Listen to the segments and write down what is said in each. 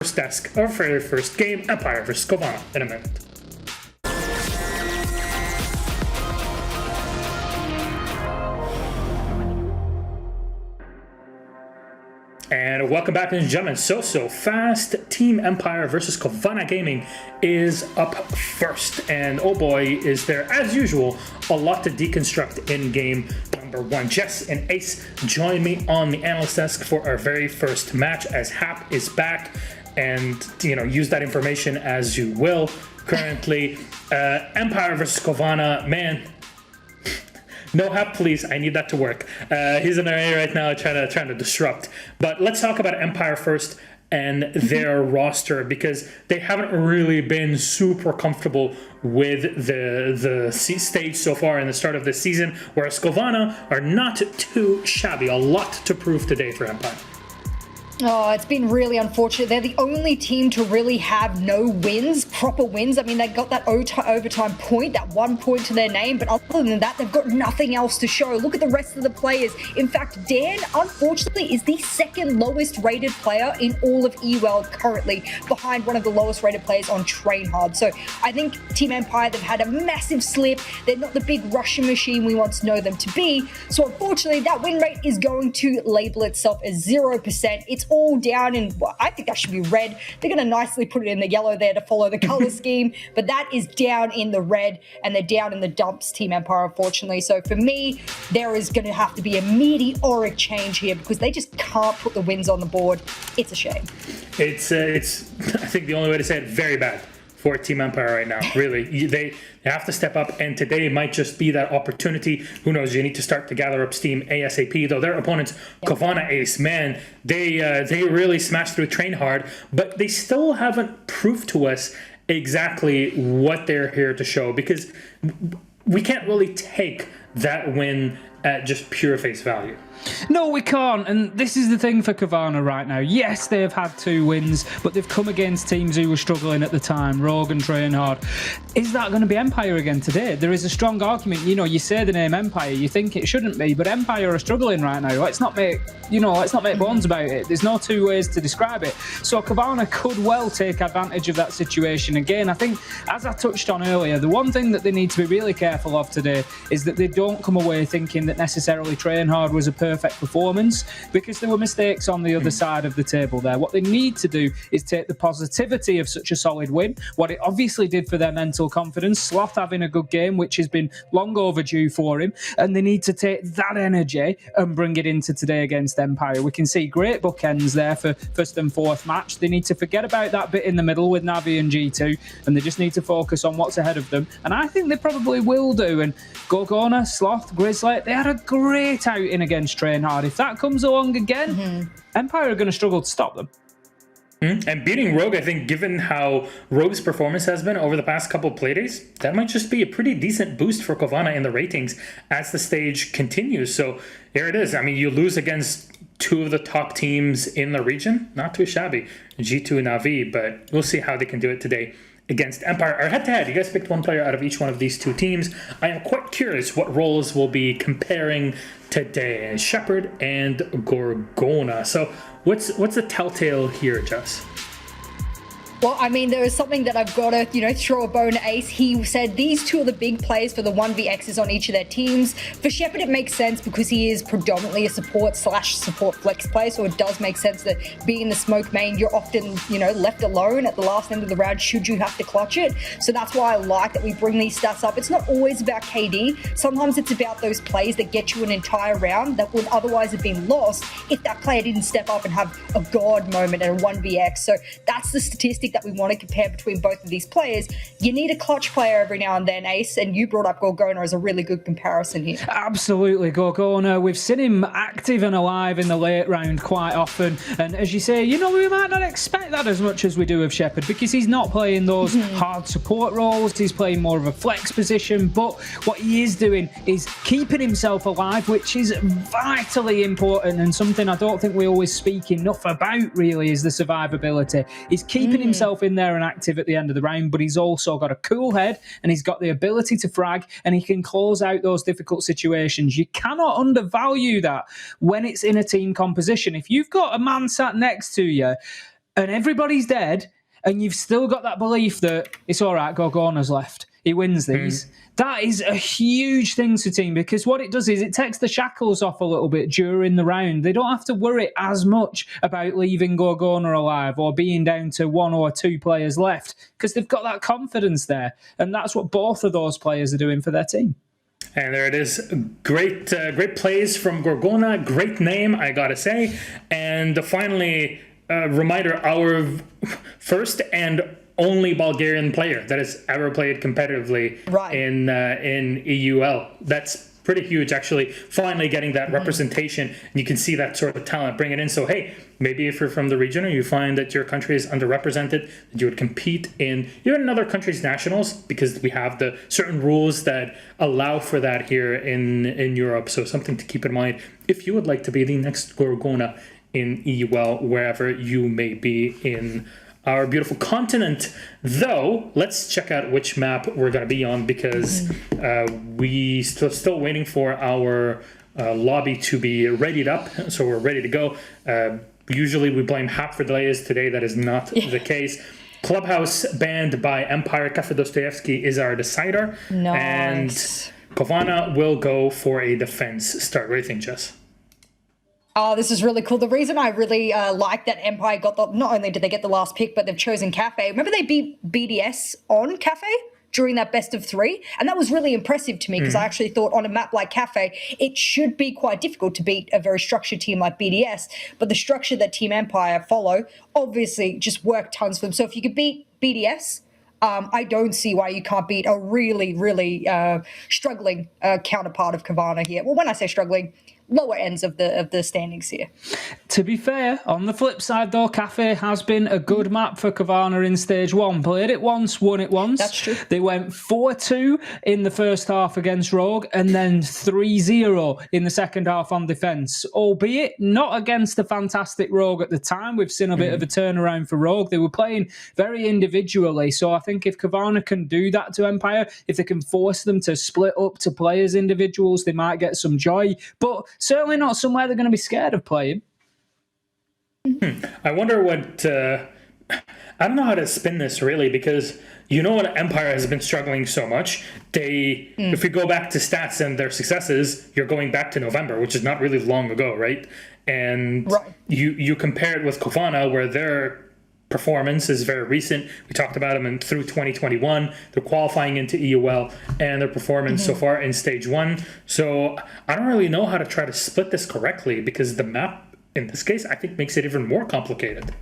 first desk, our very first game, Empire vs. COWANA, in a minute. And welcome back, ladies and gentlemen. So fast. Team Empire versus COWANA Gaming is up first. And oh boy, is there, as usual, a lot to deconstruct in game number one. Jess and Ace join me on the analyst desk for our very first match as Hap is back. And, you know, use that information as you will. Currently, Empire versus COWANA, man. No Hap, please. I need that to work. He's in our area right now trying to disrupt. But let's talk about Empire first and their roster, because they haven't really been super comfortable with the stage so far in the start of this season, whereas COWANA are not too shabby. A lot to prove today for Empire. Oh, it's been really unfortunate. They're the only team to really have no wins, proper wins. I mean, they got that overtime point, that 1 point to their name, but other than that, they've got nothing else to show. Look at the rest of the players. In fact, Dan, unfortunately, is the second lowest rated player in all of EWL currently, behind one of the lowest rated players on Train Hard. So I think Team Empire, they've had a massive slip. They're not the big Russian machine we once know them to be. So unfortunately, that win rate is going to label itself as 0%. It's all down in, well, I think that should be red. They're going to nicely put it in the yellow there to follow the color scheme, but that is down in the red, and they're down in the dumps, Team Empire, unfortunately. So for me, there is going to have to be a meteoric change here, because they just can't put the wins on the board. It's a shame. It's I think the only way to say it, very bad for Team Empire right now. Really, they have to step up, and today might just be that opportunity. Who knows? You need to start to gather up steam ASAP. Though their opponents, COWANA Ace, man, they really smashed through Train Hard, but they still haven't proved to us exactly what they're here to show, because we can't really take that win at just pure face value. No, we can't, and this is the thing for COWANA right now. Yes, they have had 2 wins, but they've come against teams who were struggling at the time, Rogue and Train Hard. Is that going to be Empire again today? There is a strong argument. You know, you say the name Empire, you think it shouldn't be, but Empire are struggling right now. Let's not make bones about it. There's no 2 ways to describe it. So COWANA could well take advantage of that situation again. I think, as I touched on earlier, the one thing that they need to be really careful of today is that they don't come away thinking that necessarily Train Hard was a perfect performance, because there were mistakes on the other side of the table there. What they need to do is take the positivity of such a solid win, what it obviously did for their mental confidence, Sloth having a good game, which has been long overdue for him, and they need to take that energy and bring it into today against Empire. We can see great bookends there for first and fourth match. They need to forget about that bit in the middle with Navi and G2, and they just need to focus on what's ahead of them, and I think they probably will do. And COWANA, Sloth, Grizzly, they had a great outing against Train Hard. If that comes along again, Empire are going to struggle to stop them. And beating Rogue, I think, given how Rogue's performance has been over the past couple playdays, that might just be a pretty decent boost for COWANA in the ratings as the stage continues. So here it is. I mean, you lose against 2 of the top teams in the region. Not too shabby. G2 and Navi, but we'll see how they can do it today against Empire. Our head-to-head, you guys picked 1 player out of each one of these 2 teams. I am quite curious what roles we'll be comparing today. Shepard and Gorgona. So what's the telltale here, Jess? Well, I mean, there is something that I've got to, throw a bone to Ace. He said these 2 are the big plays for the 1vx's on each of their teams. For Shepard, it makes sense because he is predominantly a support flex player, so it does make sense that being in the smoke main, you're often, left alone at the last end of the round should you have to clutch it. So that's why I like that we bring these stats up. It's not always about KD. Sometimes it's about those plays that get you an entire round that would otherwise have been lost if that player didn't step up and have a god moment in a 1vx. So that's the statistic that we want to compare between both of these players. You need a clutch player every now and then, Ace, and you brought up Gorgona as a really good comparison here. Absolutely, Gorgona. We've seen him active and alive in the late round quite often, and as you say, we might not expect that as much as we do of Shepard, because he's not playing those hard support roles. He's playing more of a flex position, but what he is doing is keeping himself alive, which is vitally important, and something I don't think we always speak enough about, really, is the survivability. He's keeping himself in there and active at the end of the round, but he's also got a cool head, and he's got the ability to frag, and he can close out those difficult situations. You cannot undervalue that when it's in a team composition. If you've got a man sat next to you and everybody's dead, and you've still got that belief that it's all right, Gorgona's left. He wins these. That is a huge thing to team, because what it does is it takes the shackles off a little bit during the round. They don't have to worry as much about leaving Gorgona alive or being down to 1 or 2 players left, because they've got that confidence there. And that's what both of those players are doing for their team. And there it is. Great plays from Gorgona. Great name, I gotta say. And finally, reminder, our first and only Bulgarian player that has ever played competitively in EUL. That's pretty huge, actually. Finally getting that representation, and you can see that sort of talent, bring it in. So, hey, maybe if you're from the region or you find that your country is underrepresented, that you would compete in even another country's nationals, because we have the certain rules that allow for that here in Europe. So something to keep in mind if you would like to be the next Gorgona in EUL, wherever you may be in our beautiful continent. Though, let's check out which map we're going to be on, because we still waiting for our lobby to be readied up, so we're ready to go. Usually we blame Hap for delays. Today that is not the case. Clubhouse banned by Empire. Cafe Dostoevsky is our decider. Nice. And COWANA will go for a defense start. What do you think, Jess? Oh, this is really cool. The reason I really like that Empire got not only did they get the last pick, but they've chosen Cafe. Remember they beat BDS on Cafe during that best of 3? And that was really impressive to me, because I actually thought on a map like Cafe, it should be quite difficult to beat a very structured team like BDS. But the structure that Team Empire follow obviously just worked tons for them. So if you could beat BDS, I don't see why you can't beat a really, really struggling counterpart of COWANA here. Well, when I say struggling, lower ends of the standings here. To be fair, on the flip side though, Cafe has been a good map for COWANA in stage 1. Played it once, won it once. That's true. They went 4-2 in the first half against Rogue, and then 3-0 in the second half on defence, albeit not against the fantastic Rogue at the time. We've seen a bit of a turnaround for Rogue. They were playing very individually, so I think if COWANA can do that to Empire, if they can force them to split up to play as individuals, they might get some joy, but certainly not somewhere they're going to be scared of playing. I wonder what... I don't know how to spin this, really, because you know what, Empire has been struggling so much. They, if we go back to stats and their successes, you're going back to November, which is not really long ago, right? And you compare it with COWANA, where their performance is very recent. We talked about them through 2021. They're qualifying into EUL, and their performance so far in stage 1. So I don't really know how to try to split this correctly, because the map, in this case, I think makes it even more complicated.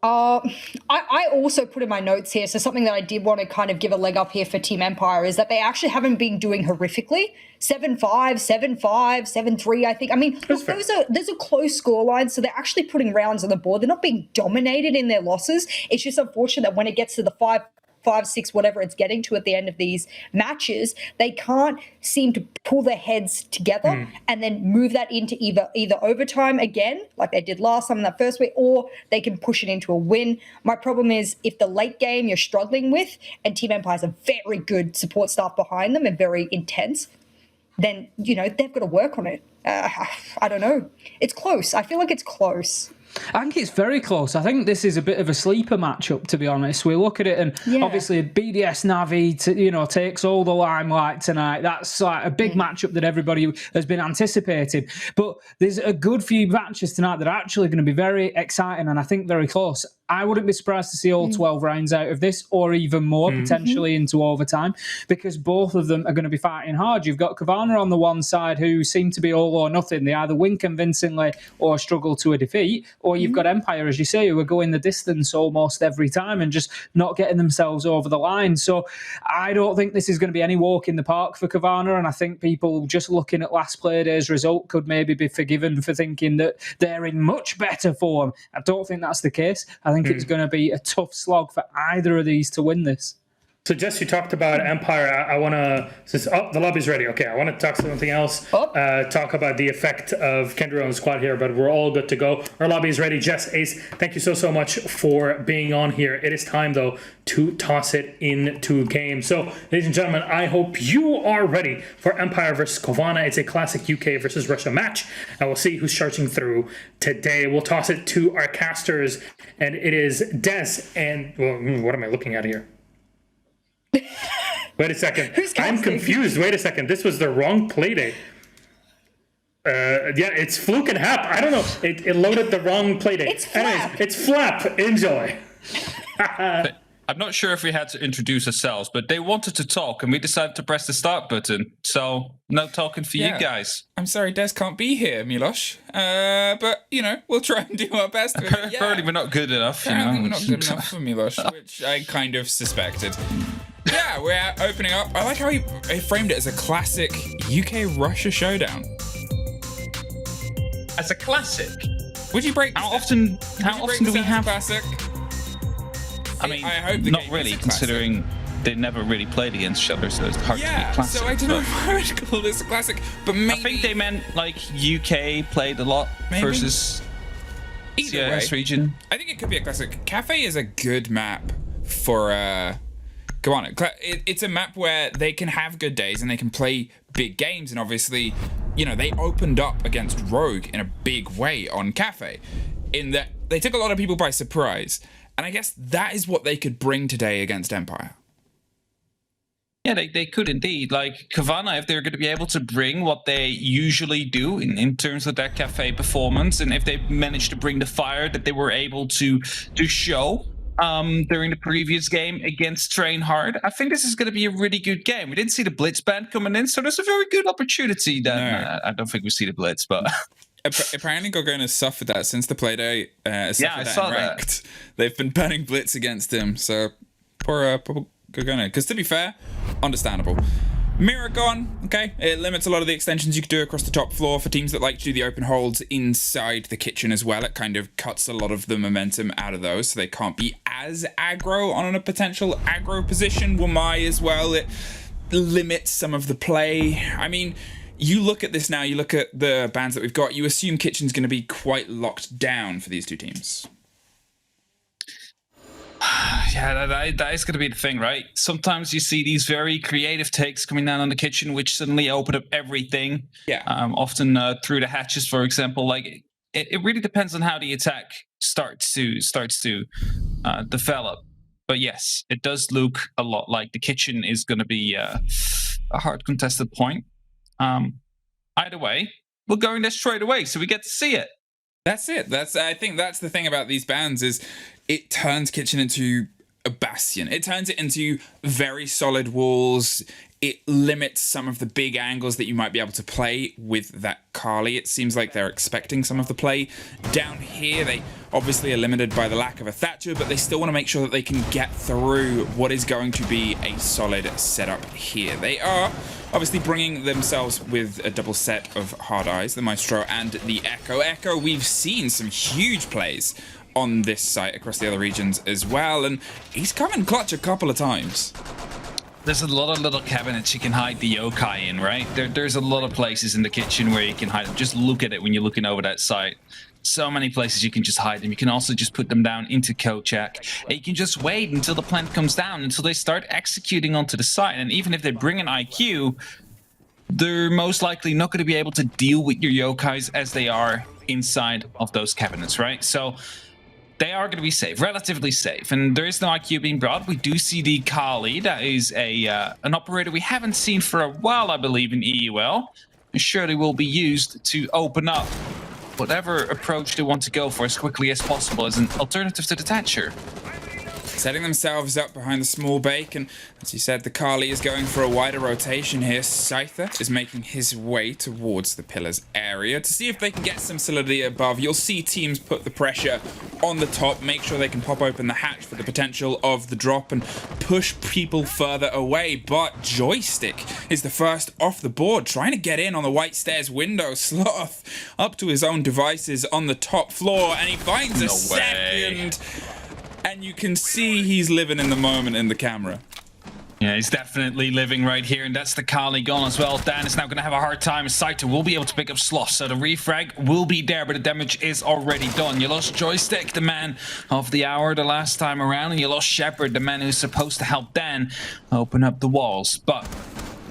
I also put in my notes here, so something that I did want to kind of give a leg up here for Team Empire is that they actually haven't been doing horrifically. 7-5, 7-5, 7-3, I think. I mean, look, those are close scorelines, so they're actually putting rounds on the board. They're not being dominated in their losses. It's just unfortunate that when it gets to the 5, 6, whatever it's getting to at the end of these matches, they can't seem to pull their heads together and then move that into either overtime again, like they did last time in that first week, or they can push it into a win. My problem is if the late game you're struggling with, and Team Empire has a very good support staff behind them and very intense, then, you know, they've got to work on it. I don't know. It's close. I feel like it's close. I think it's very close. I think this is a bit of a sleeper matchup, to be honest. We look at it, and obviously BDS Navi, takes all the limelight tonight. That's like a big matchup that everybody has been anticipating. But there's a good few matches tonight that are actually going to be very exciting, and I think very close. I wouldn't be surprised to see all 12 rounds out of this, or even more, potentially into overtime, because both of them are going to be fighting hard. You've got COWANA on the one side, who seem to be all or nothing. They either win convincingly or struggle to a defeat. Or you've got Empire, as you say, who are going the distance almost every time and just not getting themselves over the line. So I don't think this is going to be any walk in the park for COWANA, and I think people just looking at last Playday's result could maybe be forgiven for thinking that they're in much better form. I don't think that's the case. I think it's going to be a tough slog for either of these to win this. So, Jess, you talked about Empire. I want to, since the lobby's ready. Okay, I want to talk something else. Talk about the effect of Kendra on the squad here, but we're all good to go. Our lobby is ready. Jess, Ace, thank you so much for being on here. It is time, though, to toss it into game. So, ladies and gentlemen, I hope you are ready for Empire versus COWANA. It's a classic UK versus Russia match, and we'll see who's charging through today. We'll toss it to our casters, and it is Des and, well, what am I looking at here? Wait a second. I'm confused. Wait a second. This was the wrong Playday. Yeah, it's Fluke and Hap. I don't know. It loaded the wrong Playday. It's Flap. Anyways, it's Flap. Enjoy. I'm not sure if we had to introduce ourselves, but they wanted to talk, and we decided to press the start button. So, no talking for you guys. I'm sorry, Des can't be here, Milos. But, you know, we'll try and do our best. Apparently we're not good enough, Apparently we're not good enough for Milos, which I kind of suspected. Yeah, we're opening up. I like how he framed it as a classic UK-Russia showdown. As a classic? Would you break... How often do we have... classic? I mean, I hope the not game really, is a classic. Considering they never really played against each other, so it's hard to be classic. So I don't know if I would call this a classic, but maybe... I think they meant, like, UK played a lot versus Either CIS way, region. I think it could be a classic. Cafe is a good map for... COWANA. It's a map where they can have good days and they can play big games, and obviously, you know, they opened up against Rogue in a big way on Cafe, in that they took a lot of people by surprise, and I guess that is what they could bring today against Empire. Yeah, they could indeed. Like, COWANA, if they're going to be able to bring what they usually do in terms of their Cafe performance, and if they manage to bring the fire that they were able to show during the previous game against Train Hard, I think this is going to be a really good game. We didn't see the Blitz band coming in, so there's a very good opportunity then. No. I don't think we see the Blitz, but... Apparently Gorgon has suffered that since the Playday. I saw that. They've been banning Blitz against him, so poor Gorgon. Because to be fair, understandable. Mirror gone, okay. It limits a lot of the extensions you could do across the top floor for teams that like to do the open holds inside the kitchen as well. It kind of cuts a lot of the momentum out of those, so they can't be as aggro on a potential aggro position. Wamai as well, it limits some of the play. I mean, you look at this now, you look at the bans that we've got, you assume kitchen's going to be quite locked down for these two teams. Yeah, that is going to be the thing, right? Sometimes you see these very creative takes coming down on the kitchen, which suddenly open up everything. Yeah. Often through the hatches, for example. Like, it really depends on how the attack starts to develop. But yes, it does look a lot like the kitchen is going to be a hard contested point. Either way, we're going there straight away, so we get to see it. That's it. I think that's the thing about these bans is it turns kitchen into a bastion. It turns it into very solid walls. It limits some of the big angles that you might be able to play with that Carly. It seems like they're expecting some of the play. Down here, they obviously are limited by the lack of a Thatcher, but they still want to make sure that they can get through what is going to be a solid setup here. They are obviously bringing themselves with a double set of Hard Eyes, the Maestro and the Echo. Echo, we've seen some huge plays on this site across the other regions as well, and he's come in clutch a couple of times. There's a lot of little cabinets you can hide the yokai in, right? There's a lot of places in the kitchen where you can hide them. Just look at it when you're looking over that site. So many places you can just hide them. You can also just put them down into Kochak. And you can just wait until the plant comes down, until they start executing onto the site. And even if they bring an IQ, they're most likely not going to be able to deal with your yokais as they are inside of those cabinets, right? So they are going to be safe, relatively safe. And there is no IQ being brought. We do see the Kali. That is an operator we haven't seen for a while, I believe, in EUL. And surely will be used to open up whatever approach they want to go for as quickly as possible as an alternative to the Thatcher. Setting themselves up behind the small bake, and as you said, the Kali is going for a wider rotation here. Scyther is making his way towards the pillars area to see if they can get some solidity above. You'll see teams put the pressure on the top, make sure they can pop open the hatch for the potential of the drop and push people further away. But Joystick is the first off the board, trying to get in on the White Stairs window. Sloth up to his own devices on the top floor, and he finds a second. And you can see he's living in the moment in the camera. Yeah, he's definitely living right here, and that's the Kali gone as well. Dan is now going to have a hard time. Saito will be able to pick up Sloth, so the refrag will be there, but the damage is already done. You lost Joystick, the man of the hour the last time around, and you lost Shepard, the man who's supposed to help Dan open up the walls. But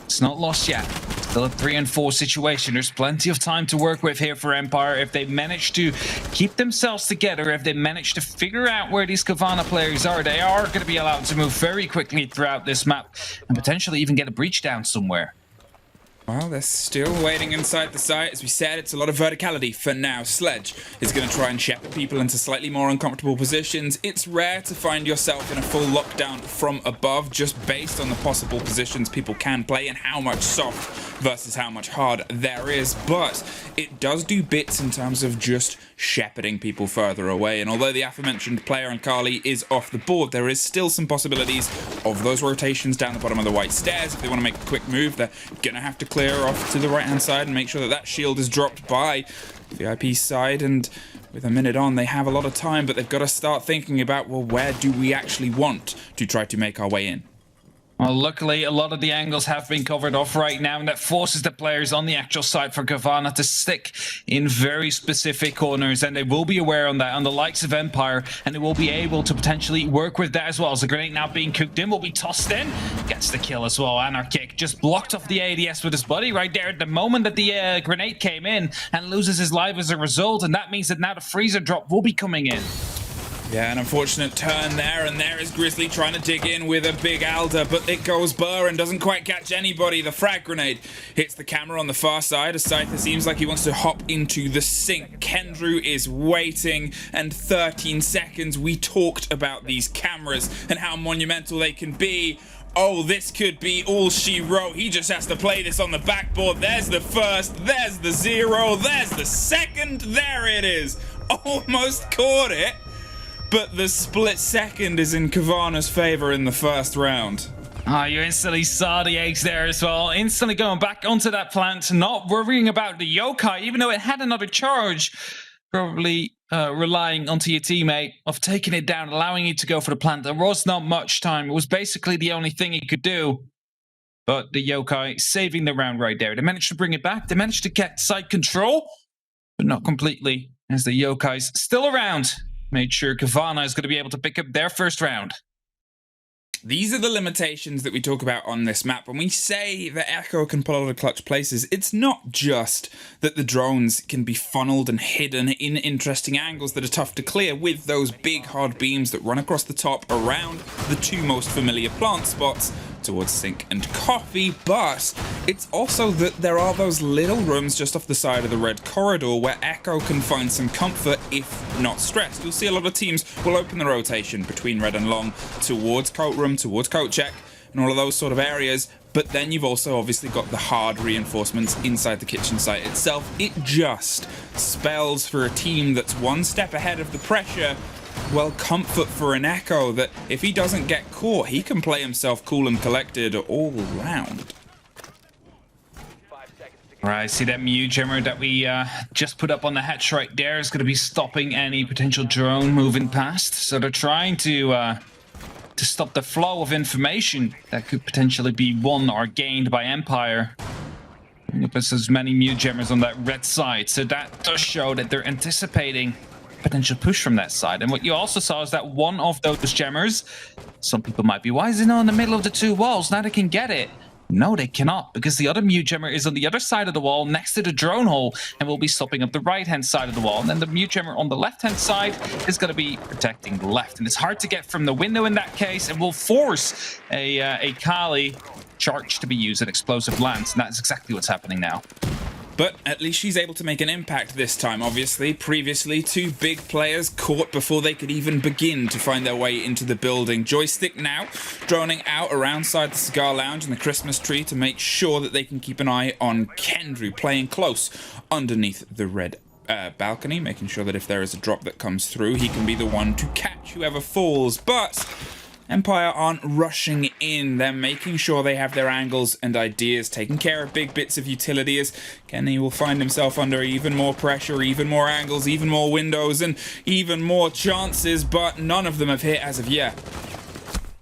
it's not lost yet. Still a 3 and 4 situation. There's plenty of time to work with here for Empire. If they manage to keep themselves together, if they manage to figure out where these COWANA players are, they are going to be allowed to move very quickly throughout this map and potentially even get a breach down somewhere. Well, they're still waiting inside the site. As we said, it's a lot of verticality for now. Sledge is going to try and shepherd people into slightly more uncomfortable positions. It's rare to find yourself in a full lockdown from above, just based on the possible positions people can play and how much soft versus how much hard there is. But it does do bits in terms of just shepherding people further away. And although the aforementioned player on Kali is off the board, there is still some possibilities of those rotations down the bottom of the white stairs. If they want to make a quick move, they're going to have to clear off to the right hand side and make sure that that shield is dropped by the IP side. And with a minute on, they have a lot of time, but they've got to start thinking about, well, where do we actually want to try to make our way in? Well, luckily, a lot of the angles have been covered off right now, and that forces the players on the actual side for COWANA to stick in very specific corners, and they will be aware on that, on the likes of Empire, and they will be able to potentially work with that as well. As the grenade now being cooked in, will be tossed in, gets the kill as well. Anarchic just blocked off the ADS with his buddy right there at the moment that the grenade came in, and loses his life as a result, and that means that now the freezer drop will be coming in. Yeah, an unfortunate turn there, and there is Grizzly trying to dig in with a big Alder, but it goes burr and doesn't quite catch anybody. The frag grenade hits the camera on the far side. As Scyther seems like he wants to hop into the sink. Kendrew is waiting, and 13 seconds. We talked about these cameras and how monumental they can be. Oh, this could be all she wrote. He just has to play this on the backboard. There's the first, there's the 0, there's the second. There it is. Almost caught it. But the split second is in COWANA's favor in the first round. You instantly saw the eggs there as well. Instantly going back onto that plant, not worrying about the yokai, even though it had another charge. Probably relying onto your teammate of taking it down, allowing you to go for the plant. There was not much time. It was basically the only thing he could do. But the yokai saving the round right there. They managed to bring it back. They managed to get side control, but not completely, as the yokai's still around. Made sure COWANA is going to be able to pick up their first round. These are the limitations that we talk about on this map. When we say that Echo can pull out of clutch places, it's not just that the drones can be funneled and hidden in interesting angles that are tough to clear with those big hard beams that run across the top around the two most familiar plant spots towards Sink and Coffee, but it's also that there are those little rooms just off the side of the red corridor where Echo can find some comfort if not stressed. You'll see a lot of teams will open the rotation between red and long towards coat room, towards coat check, and all of those sort of areas. But then you've also obviously got the hard reinforcements inside the kitchen site itself. It just spells for a team that's one step ahead of the pressure. Well, comfort for an Echo that if he doesn't get caught, he can play himself cool and collected all round. Right, see that Mew Gemmer that we just put up on the hatch right there is going to be stopping any potential drone moving past. So they're trying to stop the flow of information that could potentially be won or gained by Empire. There's as many Mew Gemmers on that red side, so that does show that they're anticipating potential push from that side. And what you also saw is that one of those gemmers, some people might be, why is it not in the middle of the two walls? Now they can get it. No, they cannot, because the other Mew Gemmer is on the other side of the wall next to the drone hole and will be stopping up the right-hand side of the wall. And then the Mew Gemmer on the left-hand side is going to be protecting the left. And it's hard to get from the window in that case, and will force a Kali charge to be used at explosive lands. And that's exactly what's happening now. But at least she's able to make an impact this time, obviously. Previously, two big players caught before they could even begin to find their way into the building. Joystick now droning out around side the cigar lounge and the Christmas tree to make sure that they can keep an eye on Kendrew, playing close underneath the red balcony, making sure that if there is a drop that comes through, he can be the one to catch whoever falls. But Empire aren't rushing in. They're making sure they have their angles and ideas, taking care of big bits of utility, as Kenny will find himself under even more pressure, even more angles, even more windows, and even more chances, but none of them have hit as of yet.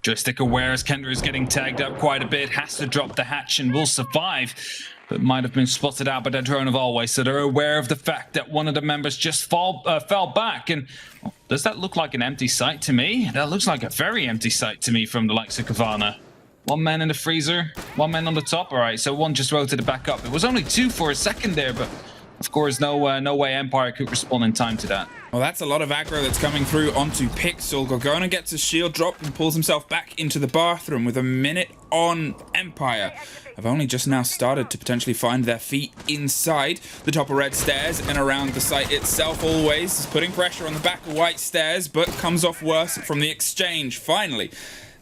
Joystick aware as Kendra is getting tagged up quite a bit, has to drop the hatch and will survive, but might have been spotted out by the drone of always, so they're aware of the fact that one of the members just fell back. And does that look like an empty site to me? That looks like a very empty site to me from the likes of COWANA. One man in the freezer, one man on the top. All right, so one just rotated back up. It was only two for a second there, but of course, no way Empire could respond in time to that. Well, that's a lot of aggro that's coming through onto Pixel. Gorgona gets his shield dropped and pulls himself back into the bathroom with a minute on Empire. Have only just now started to potentially find their feet inside the top of red stairs and around the site itself. Always is putting pressure on the back of white stairs, but comes off worse from the exchange. Finally,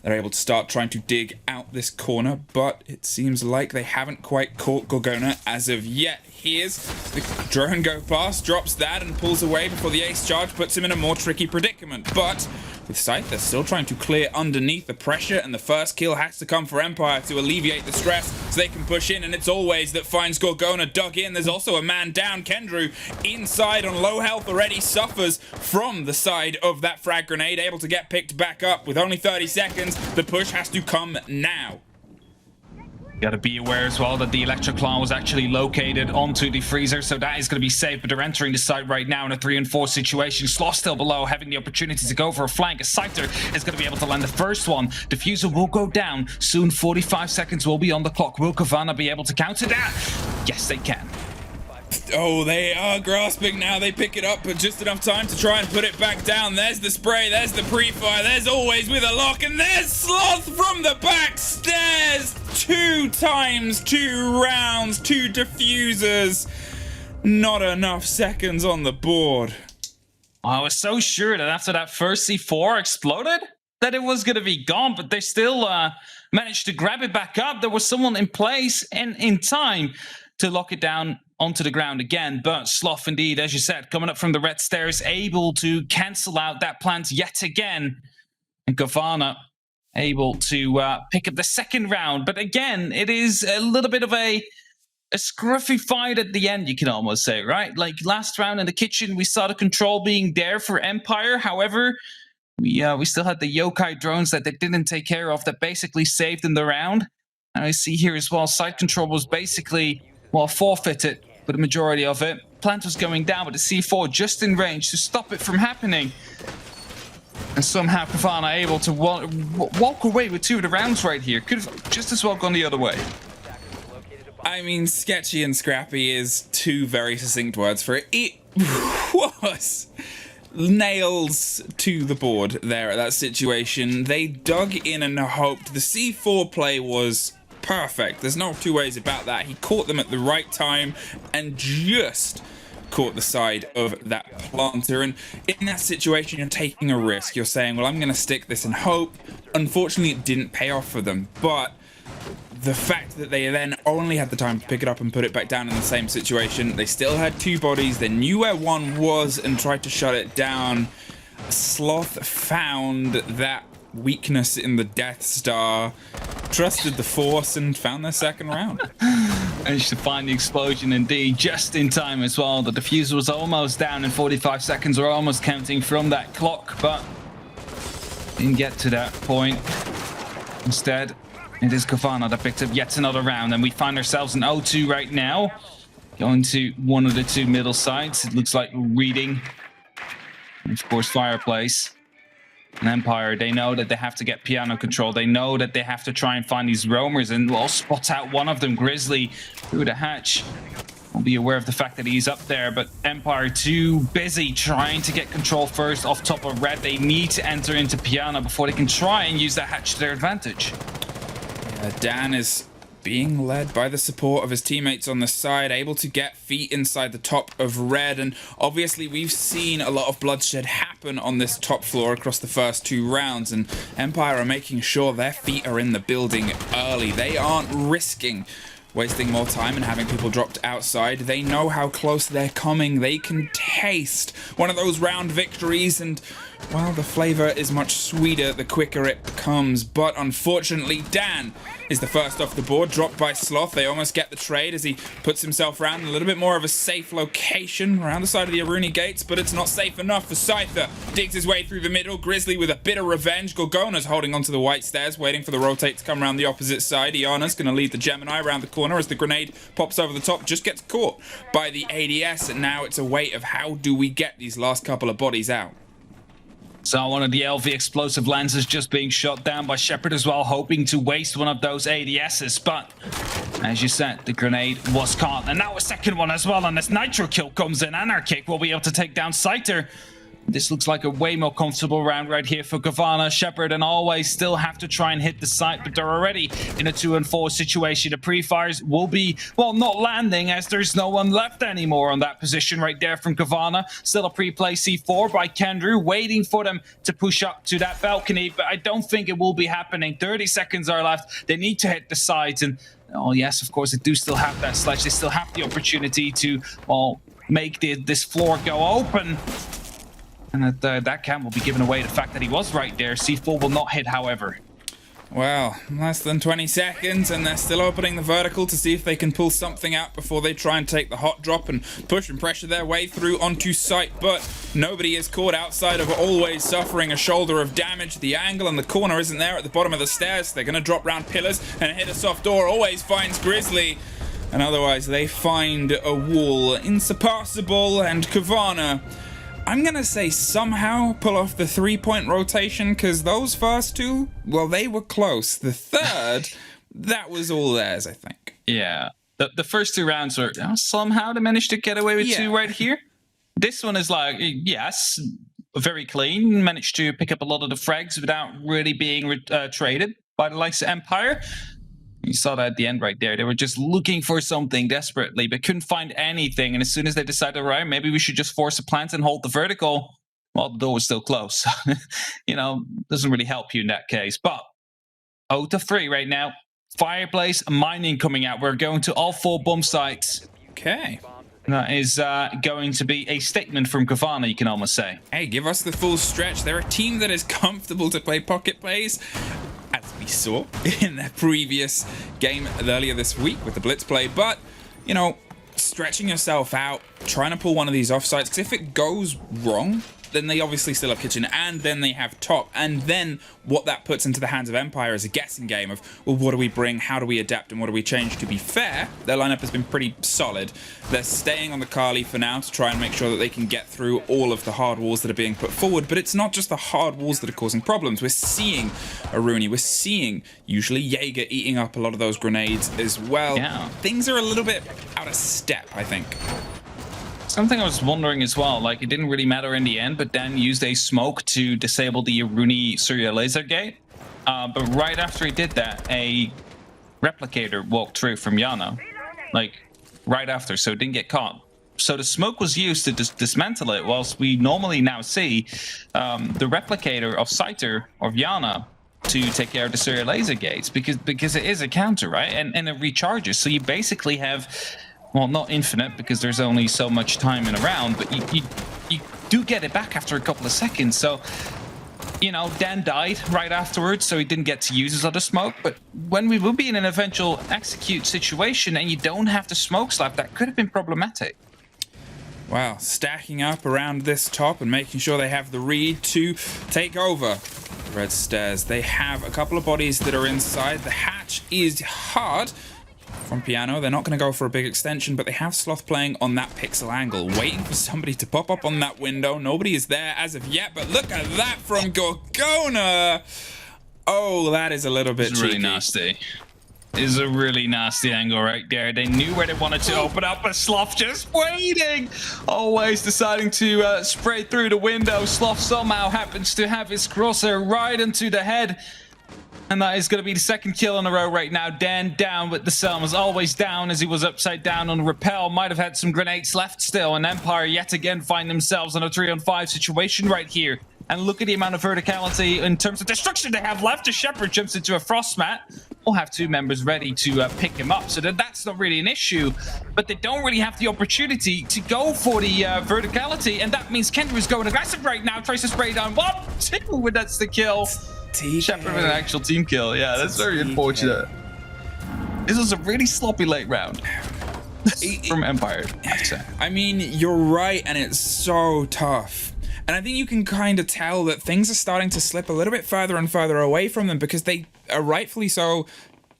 they're able to start trying to dig out this corner, but it seems like they haven't quite caught Gorgona as of yet. Here's the drone go past, drops that and pulls away before the ace charge puts him in a more tricky predicament. But with sight, they're still trying to clear underneath the pressure, and the first kill has to come for Empire to alleviate the stress so they can push in, and it's always that finds Gorgona dug in. There's also a man down. Kendru inside on low health already suffers from the side of that frag grenade, able to get picked back up with only 30 seconds. The push has to come now. Gotta be aware as well that the electric claw was actually located onto the freezer, so that is going to be safe, but they're entering the site right now in a 3-on-4 situation. Sloth still below, having the opportunity to go for a flank. A Scyther is going to be able to land the first one. Diffuser will go down soon. 45 seconds will be on the clock. Will COWANA be able to counter that? Yes, they can. Oh, they are grasping now. They pick it up, but just enough time to try and put it back down. There's the spray, there's the pre-fire, there's always with a lock, and there's Sloth from the back stairs. 2 times, 2 rounds, 2 diffusers. Not enough seconds on the board. I was so sure that after that first C4 exploded, that it was going to be gone, but they still managed to grab it back up. There was someone in place and in time to lock it down onto the ground again. But Sloth, indeed, as you said, coming up from the red stairs, able to cancel out that plant yet again. And COWANA able to pick up the second round. But again, it is a little bit of a scruffy fight at the end, you can almost say, right? Like last round in the kitchen, we saw the control being there for Empire. However, we still had the yokai drones that they didn't take care of that basically saved in the round. And I see here as well, side control was basically, well, forfeited for the majority of it. Plant was going down, but the C4 just in range to stop it from happening. And somehow COWANA able to walk away with 2 of the rounds right here. Could have just as well gone the other way. I mean, sketchy and scrappy is 2 very succinct words for it. It was nails to the board there at that situation. They dug in and hoped. The C4 play was perfect. There's no 2 ways about that. He caught them at the right time and just caught the side of that planter. And in that situation, you're taking a risk. You're saying, well, I'm going to stick this and hope. Unfortunately, it didn't pay off for them. But the fact that they then only had the time to pick it up and put it back down in the same situation, they still had 2 bodies. They knew where one was and tried to shut it down. Sloth found that weakness in the Death Star, trusted the Force, and found their second round. Managed to find the explosion indeed, just in time as well. The diffuser was almost down in 45 seconds, or almost counting from that clock, but didn't get to that point. Instead, it is COWANA that picked up yet another round, and we find ourselves in 0-2 right now. Going to one of the 2 middle sides. It looks like reading. And of course, Fireplace. And Empire, they know that they have to get piano control. They know that they have to try and find these roamers, and we'll spot out one of them, Grizzly, through the hatch. We'll be aware of the fact that he's up there, but Empire too busy trying to get control first off top of red. They need to enter into piano before they can try and use that hatch to their advantage. Dan is being led by the support of his teammates on the side, able to get feet inside the top of red. And obviously we've seen a lot of bloodshed happen on this top floor across the first 2 rounds, and Empire are making sure their feet are in the building early. They aren't risking wasting more time and having people dropped outside. They know how close they're coming. They can taste one of those round victories, and well, the flavor is much sweeter the quicker it comes. But unfortunately, Dan is the first off the board, dropped by Sloth. They almost get the trade as he puts himself around in a little bit more of a safe location around the side of the Aruni gates, but it's not safe enough for Scyther. Digs his way through the middle. Grizzly with a bit of revenge. Gorgona's holding onto the white stairs, waiting for the rotate to come around the opposite side. Iana's going to lead the Gemini around the corner as the grenade pops over the top, just gets caught by the ADS, and now it's a wait of how do we get these last couple of bodies out. So one of the LV explosive lenses just being shot down by Shepard as well, hoping to waste one of those ADSs. But as you said, the grenade was caught. And now a second one as well. And this Nitro kill comes in, and our kick will be able to take down Scyther. This looks like a way more comfortable round right here for COWANA. Shepard and Always still have to try and hit the site, but they're already in a 2-4 situation. The pre-fires will be, well, not landing as there's no one left anymore on that position right there from COWANA. Still a pre-play C4 by Kendrew, waiting for them to push up to that balcony, but I don't think it will be happening. 30 seconds are left. They need to hit the sides, and oh yes, of course, they do still have that sledge. They still have the opportunity to, well, make this floor go open. And that cam will be given away. The fact that he was right there. C4 will not hit, however. Well, less than 20 seconds, and they're still opening the vertical to see if they can pull something out before they try and take the hot drop and push and pressure their way through onto site. But nobody is caught outside of Always suffering a shoulder of damage. The angle and the corner isn't there at the bottom of the stairs. They're going to drop round pillars and hit a soft door. Always finds Grizzly. And otherwise, they find a wall insurpassable, and COWANA, I'm going to say somehow pull off the 3-point rotation, because those first two, well, they were close. The third, that was all theirs, I think. Yeah. The first 2 rounds were somehow they managed to get away with 2 right here. This one is like, yes, very clean. Managed to pick up a lot of the frags without really being traded by the likes of Empire. You saw that at the end right there. They were just looking for something desperately, but couldn't find anything. And as soon as they decided, right, maybe we should just force a plant and hold the vertical, well, the door was still closed. You know, doesn't really help you in that case. But 0-3 right now. Fireplace, mining coming out. We're going to all 4 bomb sites. Okay. That is going to be a statement from COWANA, you can almost say. Hey, give us the full stretch. They're a team that is comfortable to play pocket plays, as we saw in their previous game earlier this week with the blitz play. But, you know, stretching yourself out, trying to pull one of these offsides, because if it goes wrong, then they obviously still have kitchen, and then they have top, and then what that puts into the hands of Empire is a guessing game of, well, what do we bring, how do we adapt, and what do we change? To be fair, their lineup has been pretty solid. They're staying on the Kali for now to try and make sure that they can get through all of the hard walls that are being put forward, but it's not just the hard walls that are causing problems. We're seeing Aruni, we're seeing usually Jaeger eating up a lot of those grenades as well. Yeah. Things are a little bit out of step, I think. Something I was wondering as well, like it didn't really matter in the end, but Dan used a smoke to disable the Aruni Surya laser gate. But right after he did that, a replicator walked through from Yana, like right after, so it didn't get caught. So the smoke was used to dismantle it, whilst we normally now see the replicator of Scyther or Yana to take care of the Surya laser gates, because it is a counter, right? And it recharges, so you basically have, well, not infinite, because there's only so much time in a round, but you do get it back after a couple of seconds. So, you know, Dan died right afterwards, so he didn't get to use his other smoke. But when we will be in an eventual execute situation and you don't have the smoke slap, that could have been problematic. Wow, stacking up around this top and making sure they have the read to take over Red Stairs. They have a couple of bodies that are inside. The hatch is hard from Piano. They're not going to go for a big extension, but they have Sloth playing on that pixel angle, waiting for somebody to pop up on that window. Nobody is there as of yet, but look at that from Gorgona. Oh, that is a little bit cheeky. Really nasty. Is a really nasty angle right there. They knew where they wanted to open up, but Sloth just waiting. Always deciding to spray through the window. Sloth somehow happens to have his crosshair right into the head. And that is going to be the second kill in a row right now. Dan down with the Selmas. Always down as he was upside down on the rappel. Might have had some grenades left still. And Empire yet again find themselves in a 3-on-5 situation right here. And look at the amount of verticality in terms of destruction they have left. The Shepherd jumps into a frost mat. We'll have 2 members ready to pick him up, so that's not really an issue. But they don't really have the opportunity to go for the verticality, and that means Kendra is going aggressive right now. Tries to spray down 1, 2, but that's the kill. Shepherd with an actual team kill. Yeah, that's very unfortunate. This was a really sloppy late round from Empire, I'd say. I mean, you're right, and it's so tough. And I think you can kind of tell that things are starting to slip a little bit further and further away from them, because they are rightfully so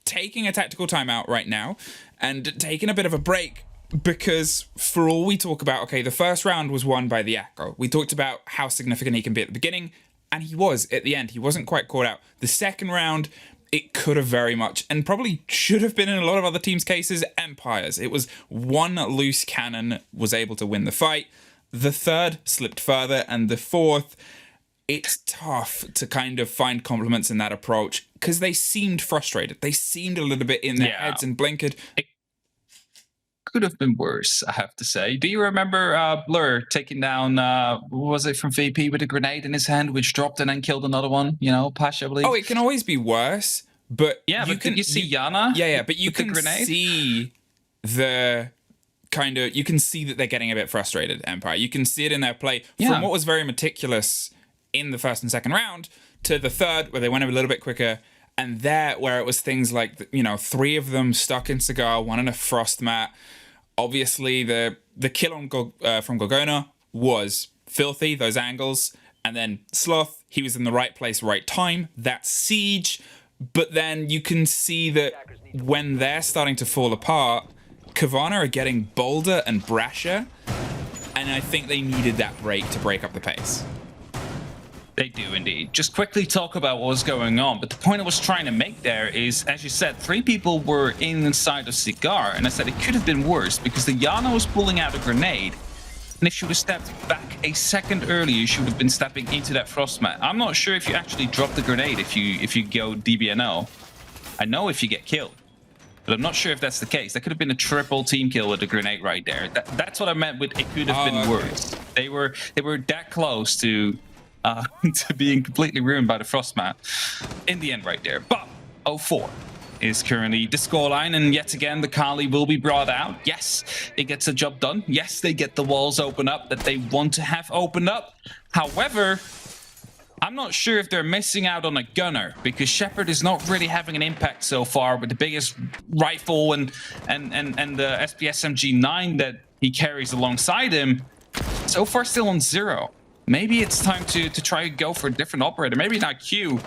taking a tactical timeout right now and taking a bit of a break, because for all we talk about, okay, the first round was won by the Echo. We talked about how significant he can be at the beginning, and he was at the end. He wasn't quite caught out. The second round, it could have very much, and probably should have been in a lot of other teams' cases, Empire's. It was one loose cannon was able to win the fight. The third slipped further, and the fourth, it's tough to kind of find compliments in that approach, because they seemed frustrated. They seemed a little bit in their heads and blinkered. It could have been worse, I have to say. Do you remember Blur taking down, was it from VP with a grenade in his hand, which dropped and then killed another one? You know, Pash, I believe. Oh, it can always be worse, but yeah, but can you see Yana? Yeah, but you can grenade? see the kind of, you can see that they're getting a bit frustrated, Empire. You can see it in their play from what was very meticulous in the first and second round to the third, where they went a little bit quicker, and there where it was things like, you know, 3 of them stuck in Cigar, 1 in a frost mat. Obviously the kill on from Gorgona was filthy, those angles, and then Sloth, he was in the right place, right time. That's Siege. But then you can see that when they're starting to fall apart, COWANA are getting bolder and brasher, and I think they needed that break to break up the pace. They do indeed. Just quickly talk about what was going on, but the point I was trying to make there is, as you said, 3 people were inside of Cigar, and I said it could have been worse, because the Yana was pulling out a grenade, and if she would have stepped back a second earlier, she would have been stepping into that frost mat. I'm not sure if you actually drop the grenade if you go DBNO. I know if you get killed, but I'm not sure if that's the case. That could have been a triple team kill with a grenade right there. That's what I meant with it could have been worse. They were that close to being completely ruined by the frost mat in the end right there. But 0-4 is currently the scoreline, and yet again the Kali will be brought out. Yes, it gets the job done. Yes, they get the walls open up that they want to have opened up. However, I'm not sure if they're missing out on a gunner, because Shepherd is not really having an impact so far with the biggest rifle and the SPSMG9 that he carries alongside him. So far still on 0. Maybe it's time to try to go for a different operator. Maybe not Q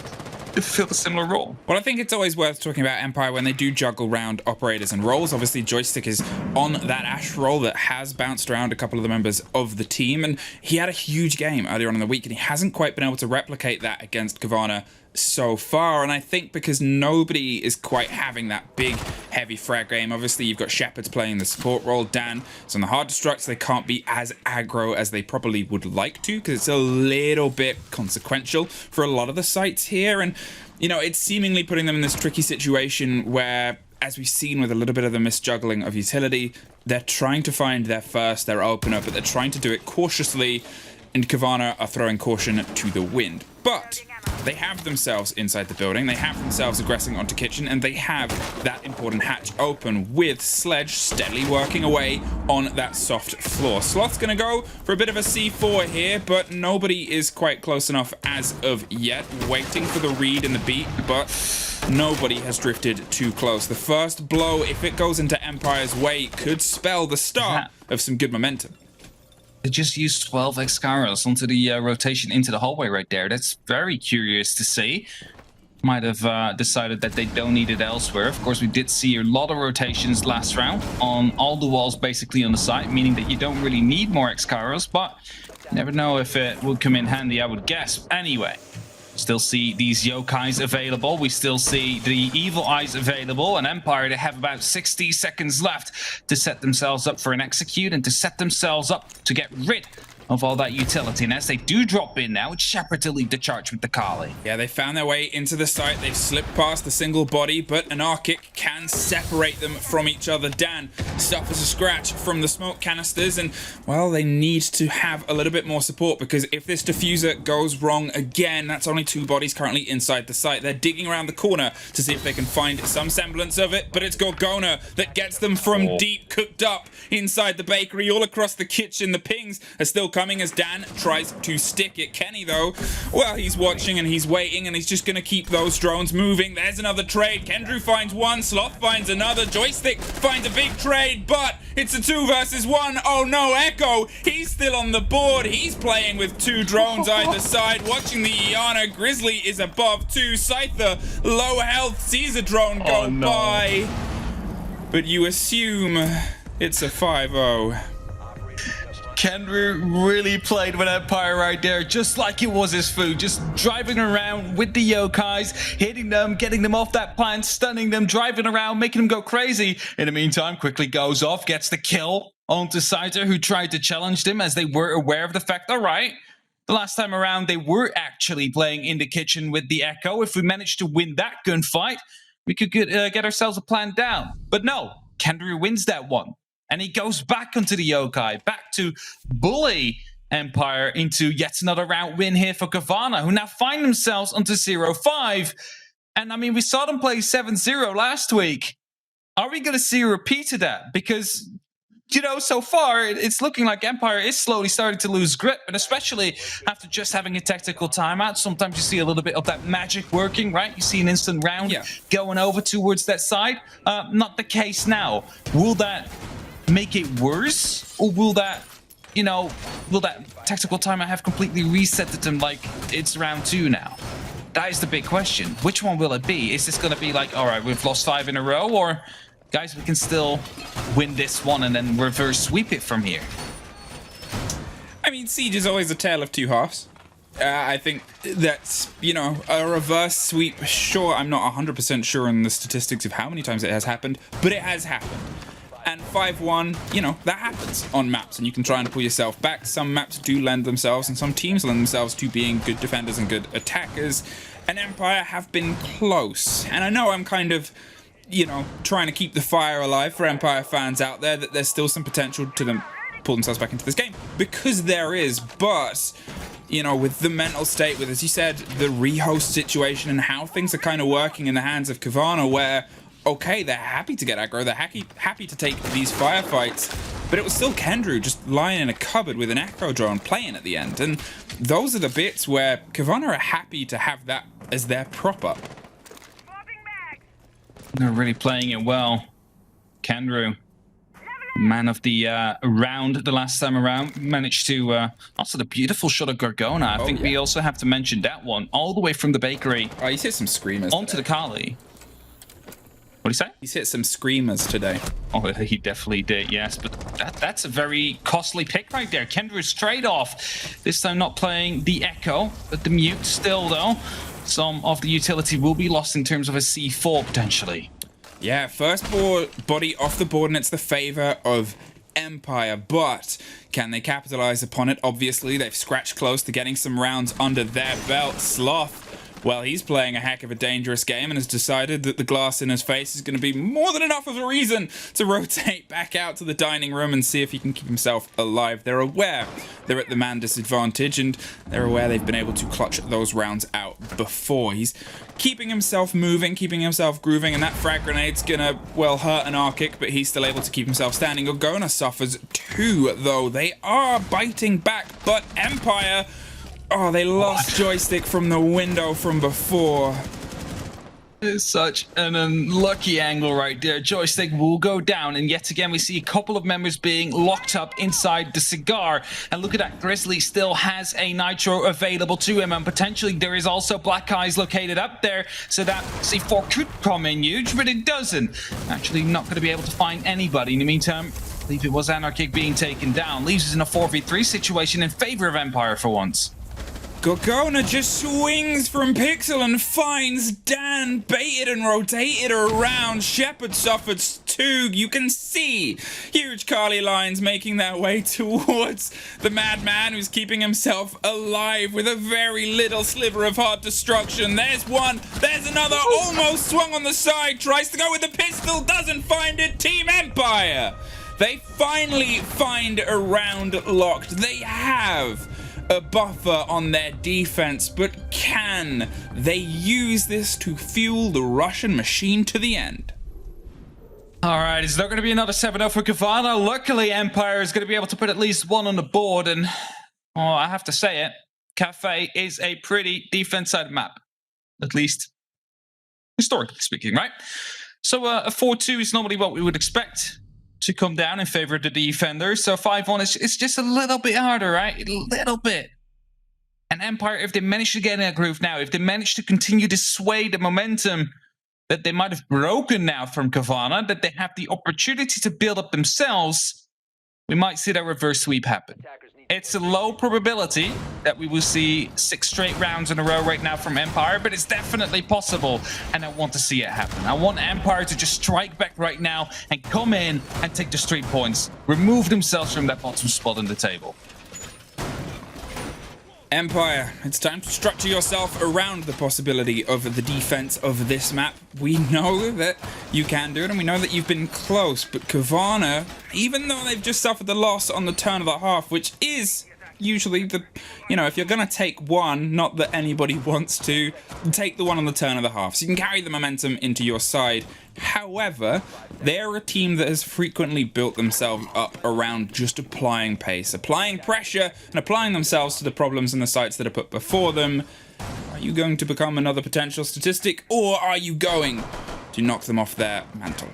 to fill a similar role. Well, I think it's always worth talking about Empire when they do juggle round operators and roles. Obviously, Joystick is on that Ash role that has bounced around a couple of the members of the team, and he had a huge game earlier on in the week, and he hasn't quite been able to replicate that against COWANA so far. And I think because nobody is quite having that big, heavy frag game. Obviously, you've got Shepherds playing the support role. Dan is on the hard destructs. They can't be as aggro as they probably would like to, because it's a little bit consequential for a lot of the sites here. And, you know, it's seemingly putting them in this tricky situation where, as we've seen with a little bit of the misjuggling of utility, they're trying to find their opener, but they're trying to do it cautiously, and COWANA are throwing caution to the wind. But they have themselves inside the building, they have themselves aggressing onto kitchen, and they have that important hatch open with Sledge steadily working away on that soft floor. Sloth's gonna go for a bit of a C4 here, but nobody is quite close enough as of yet. Waiting for the read and the beat, but nobody has drifted too close. The first blow, if it goes into Empire's way, could spell the start of some good momentum. They just used 12 Excaros onto the rotation into the hallway right there. That's very curious to see. Might have decided that they don't need it elsewhere. Of course, we did see a lot of rotations last round on all the walls basically on the site, meaning that you don't really need more Excaros, but you never know if it would come in handy, I would guess. Anyway, still see these yokais available. We still see the evil eyes available, and Empire, they have about 60 seconds left to set themselves up for an execute and to set themselves up to get rid of all that utility. And as they do drop in now, it's Shepard to lead the charge with the Kali. Yeah, they found their way into the site. They've slipped past the single body, but Anarchic can separate them from each other. Dan suffers a scratch from the smoke canisters, and, well, they need to have a little bit more support, because if this diffuser goes wrong again, that's only 2 bodies currently inside the site. They're digging around the corner to see if they can find some semblance of it, but it's Gorgona that gets them from deep, cooked up inside the bakery, all across the kitchen. The pings are still coming as Dan tries to stick it. Kenny, though, well, he's watching and he's waiting, and he's just going to keep those drones moving. There's another trade. Kendrew finds one. Sloth finds another. Joystick finds a big trade, but it's a 2 versus 1. Oh, no, Echo. He's still on the board. He's playing with 2 drones either side, watching the Iana. Grizzly is above 2. Scyther, low health, sees a drone go by. But you assume it's a 5-0. Kendrew really played with Empire right there, just like it was his food. Just driving around with the yokais, hitting them, getting them off that plant, stunning them, driving around, making them go crazy. In the meantime, quickly goes off, gets the kill onto Scyther, who tried to challenge them, as they were aware of the fact, all right, the last time around they were actually playing in the kitchen with the Echo. If we managed to win that gunfight, we could get ourselves a plan down. But no, Kendrew wins that one. And he goes back onto the yokai, back to bully Empire into yet another round win here for COWANA, who now find themselves onto 0-5. And I mean, we saw them play 7-0 last week. Are we going to see a repeat of that? Because, you know, so far, it's looking like Empire is slowly starting to lose grip, and especially after just having a tactical timeout. Sometimes you see a little bit of that magic working, right? You see an instant round going over towards that side. Not the case now. Will that make it worse, or will that, you know, will that tactical timeout have completely reset them like it's round 2 now? That is the big question. Which one will it be? Is this going to be like, all right, we've lost 5 in a row, or guys, we can still win this one and then reverse sweep it from here? I mean, Siege is always a tale of 2 halves. I think that's, you know, a reverse sweep. Sure, I'm not 100% sure on the statistics of how many times it has happened, but it has happened. And 5-1, you know, that happens on maps, and you can try and pull yourself back. Some maps do lend themselves, and some teams lend themselves to being good defenders and good attackers. And Empire have been close. And I know I'm kind of, you know, trying to keep the fire alive for Empire fans out there, that there's still some potential to them pull themselves back into this game. Because there is, but, you know, with the mental state, with, as you said, the rehost situation and how things are kind of working in the hands of COWANA, where, okay, they're happy to get aggro, they're happy to take these firefights, but it was still Kendrew just lying in a cupboard with an echo drone playing at the end. And those are the bits where COWANA are happy to have that as their prop up. They're really playing it well. Kendrew, man of the round the last time around, managed to also the beautiful shot of Gorgona. I think we also have to mention that one all the way from the bakery. Oh, he's hit some screamers onto the Kali. What do you say? He's hit some screamers today. Oh, he definitely did, yes. But that's a very costly pick right there. Kendrew straight off. This time not playing the Echo, but the Mute still, though. Some of the utility will be lost in terms of a C4, potentially. Yeah, first body off the board, and it's the favor of Empire. But can they capitalize upon it? Obviously, they've scratched close to getting some rounds under their belt. Sloth, well, he's playing a heck of a dangerous game and has decided that the glass in his face is going to be more than enough of a reason to rotate back out to the dining room and see if he can keep himself alive. They're aware they're at the man disadvantage, and they're aware they've been able to clutch those rounds out before. He's keeping himself moving, keeping himself grooving, and that frag grenade's going to, well, hurt Anarchic, but he's still able to keep himself standing. Gorgona suffers 2, though. They are biting back, but Empire... oh, they lost Joystick from the window from before. It's such an unlucky angle right there. Joystick will go down, and yet again we see a couple of members being locked up inside the cigar. And look at that, Grizzly still has a nitro available to him, and potentially there is also Black Eyes located up there, so that C4 could come in huge, but it doesn't. Actually not going to be able to find anybody. In the meantime, I believe it was Anarchic being taken down. Leaves us in a 4v3 situation in favor of Empire for once. COWANA just swings from Pixel and finds Dan, baited and rotated around. Shepard suffers too. You can see huge Kali lines making their way towards the madman who's keeping himself alive with a very little sliver of hard destruction. There's one, there's another, almost swung on the side, tries to go with the pistol, doesn't find it. Team Empire, they finally find a round locked. They have a buffer on their defense, but can they use this to fuel the Russian machine to the end? All right, is there going to be another 7-0 for COWANA? Luckily, Empire is going to be able to put at least one on the board, and I have to say it, Cafe is a pretty defense-sided map, at least historically speaking, right? So a 4-2 is normally what we would expect to come down in favor of the defenders. So 5-1 is just a little bit harder, right? A little bit. And Empire, if they manage to get in a groove now, if they manage to continue to sway the momentum that they might have broken now from COWANA, that they have the opportunity to build up themselves, we might see that reverse sweep happen. It's a low probability that we will see 6 straight rounds in a row right now from Empire, but it's definitely possible, and I want to see it happen. I want Empire to just strike back right now and come in and take the straight points, remove themselves from that bottom spot in the table. Empire, it's time to structure yourself around the possibility of the defense of this map. We know that you can do it, and we know that you've been close, but COWANA, even though they've just suffered the loss on the turn of the half, which is usually the, if you're going to take one, not that anybody wants to, take the one on the turn of the half, so you can carry the momentum into your side. However, they're a team that has frequently built themselves up around just applying pace, applying pressure, and applying themselves to the problems and the sites that are put before them. Are you going to become another potential statistic, or are you going to knock them off their mantle?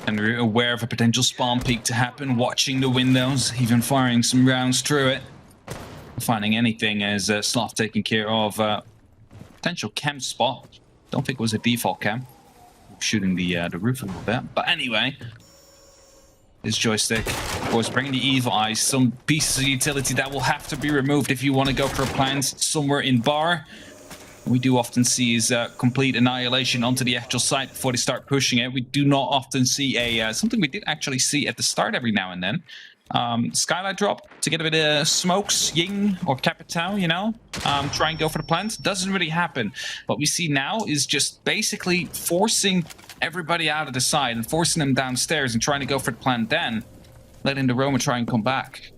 And we're aware of a potential spawn peak to happen, watching the windows, even firing some rounds through it. Finding anything as Sloth taking care of potential cam spot. Don't think it was a default cam. Shooting the roof a little bit. But anyway, this joystick, of course, bringing the evil eyes, some pieces of utility that will have to be removed if you want to go for a plant somewhere in bar. We do often see is complete annihilation onto the actual site before they start pushing it. We do not often see a something we did actually see at the start every now and then. Skylight drop to get a bit of smokes, Ying or Capitao, try and go for the plant. Doesn't really happen. What we see now is just basically forcing everybody out of the side and forcing them downstairs and trying to go for the plant, then letting the Roma try and come back.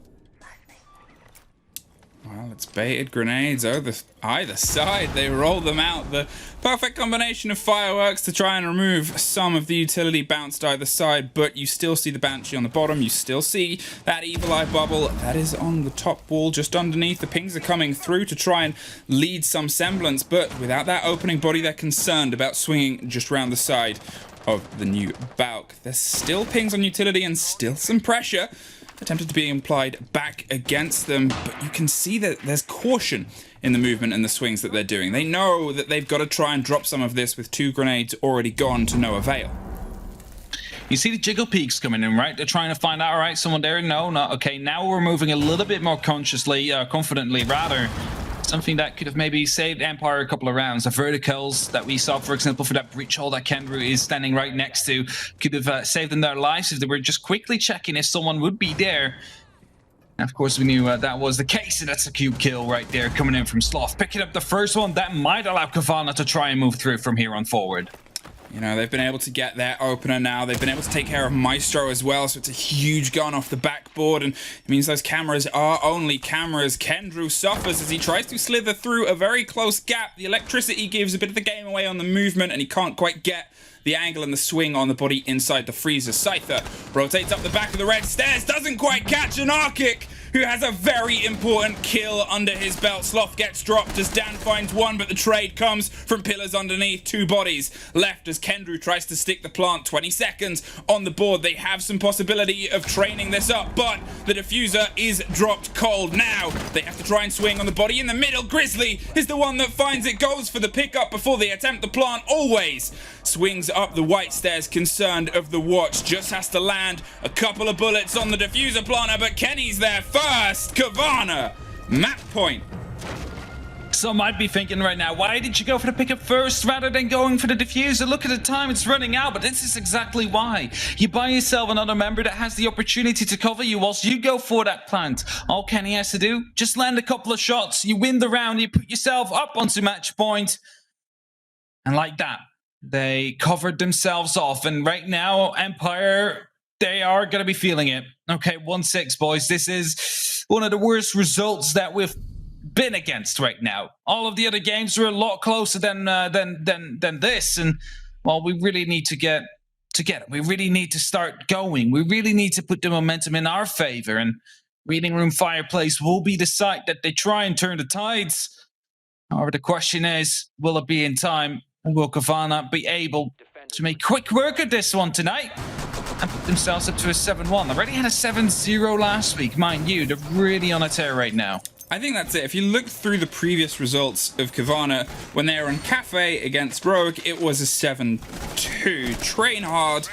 Well, it's baited grenades either side. They roll them out. The perfect combination of fireworks to try and remove some of the utility bounced either side, but you still see the Banshee on the bottom. You still see that Evil Eye bubble that is on the top wall just underneath. The pings are coming through to try and lead some semblance, but without that opening body, they're concerned about swinging just round the side of the new Balk. There's still pings on utility and still some pressure attempted to be implied back against them, but you can see that there's caution in the movement and the swings that they're doing. They know that they've got to try and drop some of this with 2 grenades already gone to no avail. You see the jiggle peaks coming in, right? They're trying to find out, all right, someone there? No, not okay. Now we're moving a little bit more consciously, confidently, rather. Something that could have maybe saved Empire a couple of rounds. The verticals that we saw, for example, for that breach hole that Kendrew is standing right next to, could have saved them their lives if they were just quickly checking if someone would be there. And of course, we knew that was the case, and that's a cube kill right there coming in from Sloth. Picking up the first one, that might allow COWANA to try and move through from here on forward. They've been able to get their opener now. They've been able to take care of Maestro as well, so it's a huge gun off the backboard, and it means those cameras are only cameras. Kendrew suffers as he tries to slither through a very close gap. The electricity gives a bit of the game away on the movement, and he can't quite get the angle and the swing on the body inside the freezer. Scyther rotates up the back of the red stairs, doesn't quite catch an Arkic, who has a very important kill under his belt. Sloth gets dropped as Dan finds one, but the trade comes from pillars underneath. 2 bodies left as Kendrew tries to stick the plant. 20 seconds on the board. They have some possibility of training this up, but the diffuser is dropped cold. Now they have to try and swing on the body in the middle. Grizzly is the one that finds it, goes for the pickup before they attempt the plant. Always swings up the white stairs, concerned of the watch. Just has to land a couple of bullets on the diffuser planter, but Kenny's there first. COWANA Map point. Some might be thinking right now, why did you go for the pickup first rather than going for the diffuser? Look at the time, it's running out, but this is exactly why. You buy yourself another member that has the opportunity to cover you whilst you go for that plant. All Kenny has to do, just land a couple of shots, you win the round, you put yourself up onto match point. And like that, they covered themselves off. And right now, Empire, they are going to be feeling it. Okay, 1-6, boys. This is one of the worst results that we've been against right now. All of the other games were a lot closer than this, and well, we really need to get it. We really need to start going. We really need to put the momentum in our favor, and Reading Room Fireplace will be the site that they try and turn the tides. However, the question is, will it be in time, and will COWANA be able to make quick work of this one tonight and put themselves up to a 7-1? They already had a 7-0 last week, mind you. They're really on a tear right now. I think that's it. If you look through the previous results of COWANA, when they were in Cafe against Rogue, it was a 7-2. Train Hard,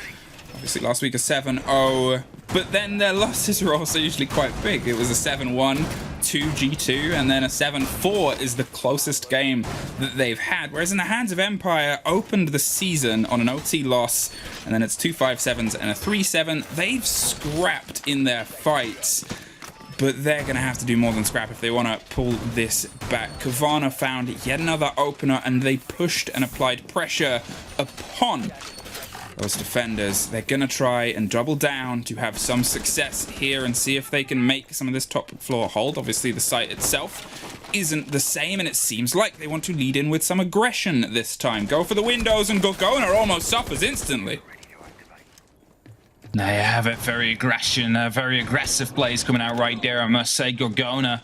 obviously last week a 7-0, but then their losses are also usually quite big. It was a 7-1, 2G2, and then a 7-4 is the closest game that they've had. Whereas in the hands of Empire, opened the season on an OT loss, and then it's 2-5-7s and a 3-7. They've scrapped in their fights, but they're going to have to do more than scrap if they want to pull this back. COWANA found yet another opener, and they pushed and applied pressure upon those defenders. They're going to try and double down to have some success here and see if they can make some of this top floor hold. Obviously, the site itself isn't the same, and it seems like they want to lead in with some aggression this time. Go for the windows, and COWANA almost suffers instantly. There you have it, very aggressive plays coming out right there. I must say, COWANA,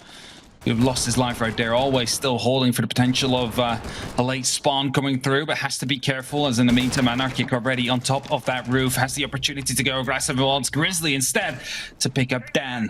who lost his life right there, always still holding for the potential of a late spawn coming through, but has to be careful, as in the meantime, Anarchic already on top of that roof, has the opportunity to go aggressive, but wants Grizzly instead to pick up Dan.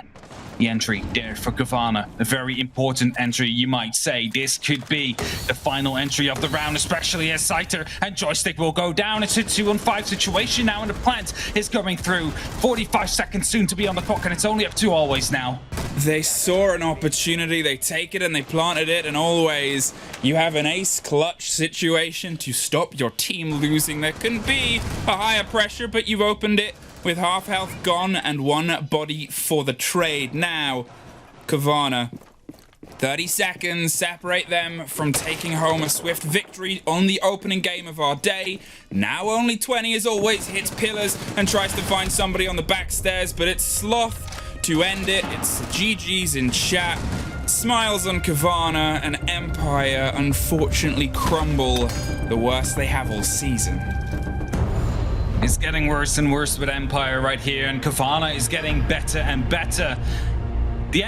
The entry there for COWANA, a very important entry, you might say. This could be the final entry of the round, especially as Scyther and Joystick will go down. It's a 2-on-5 situation now, and the plant is going through. 45 seconds soon to be on the clock, and it's only up 2 always now. They saw an opportunity, they take it and they planted it, and always you have an ace clutch situation to stop your team losing. There can be a higher pressure, but you've opened it with half health gone and 1 body for the trade. Now, COWANA, 30 seconds separate them from taking home a swift victory on the opening game of our day. Now only 20 as always, hits pillars and tries to find somebody on the back stairs, but it's Sloth to end it. It's GG's in chat. Smiles on COWANA, and Empire unfortunately crumble, the worst they have all season. It's getting worse and worse with Empire right here, and COWANA is getting better and better. The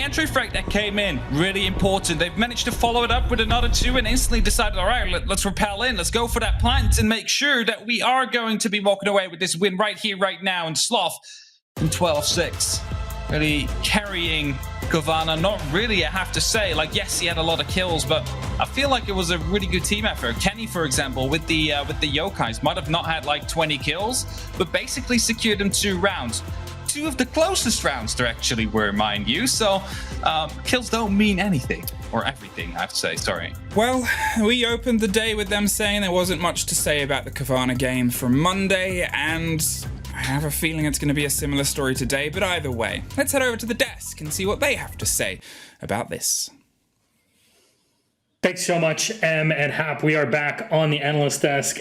entry frag that came in, really important. They've managed to follow it up with another 2 and instantly decided, all right, let's repel in. Let's go for that plant and make sure that we are going to be walking away with this win right here, right now. And Sloth in 12-6, really carrying COWANA. Not really, I have to say. Like, yes, he had a lot of kills, but I feel like it was a really good team effort. Kenny, for example, with the Yokais, might have not had like 20 kills, but basically secured them 2 rounds. 2 of the closest rounds there actually were, mind you. So kills don't mean anything, or everything, I have to say. Sorry. Well, we opened the day with them saying there wasn't much to say about the COWANA game from Monday, and I have a feeling it's going to be a similar story today, but either way, let's head over to the desk and see what they have to say about this. Thanks so much, M and Hap. We are back on the analyst desk. And